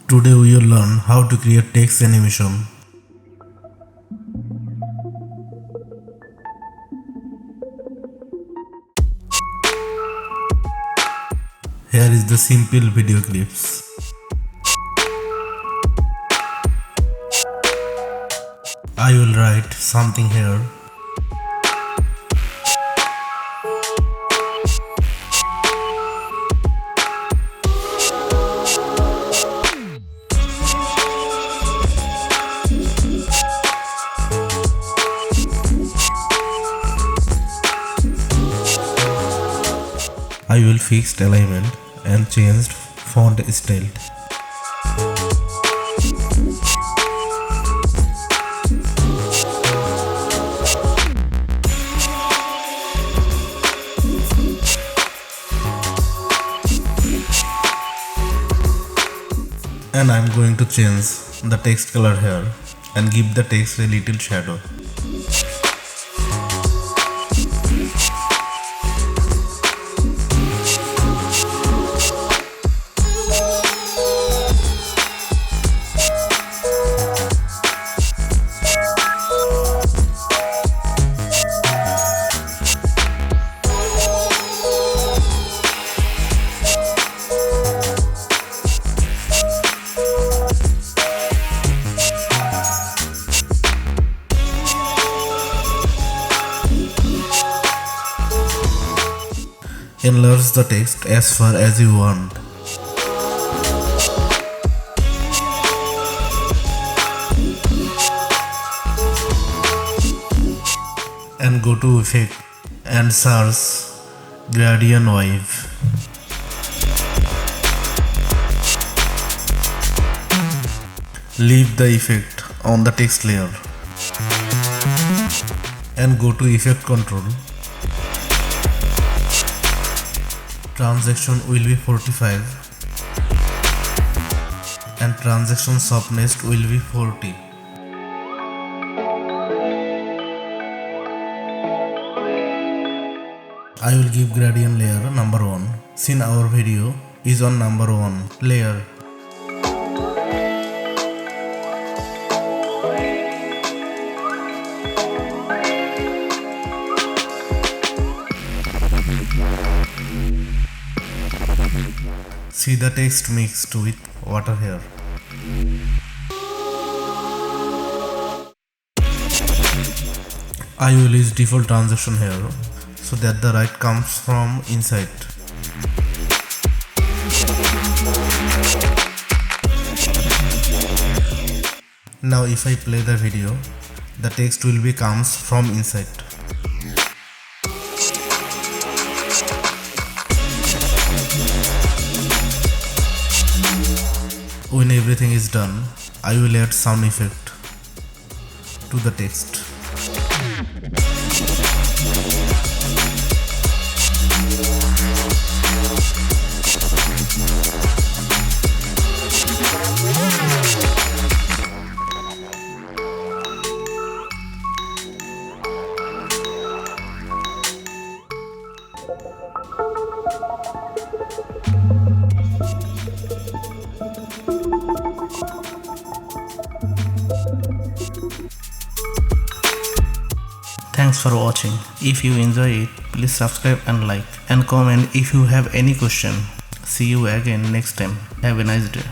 Today we will learn how to create text animation. Here is the simple video clips. I will write something here. I will fix alignment and change font style. And I am going to change the text color here and give the text a little shadow. Enlarge the text as far as you want. And go to Effect and search Gradient Wave. Leave the effect on the text layer and go to Effect Control. Transaction will be 45 and transaction softness will be 40. I will give gradient layer number 1 since our video is on number 1 layer. See the text mixed with water here. I will use default transaction here so that the right comes from inside. Now if I play the video, the text will be comes from inside. When everything is done, I will add sound effect to the text. Thanks for watching. If you enjoy it, please subscribe and like and comment if you have any question. See you again next time. Have a nice day.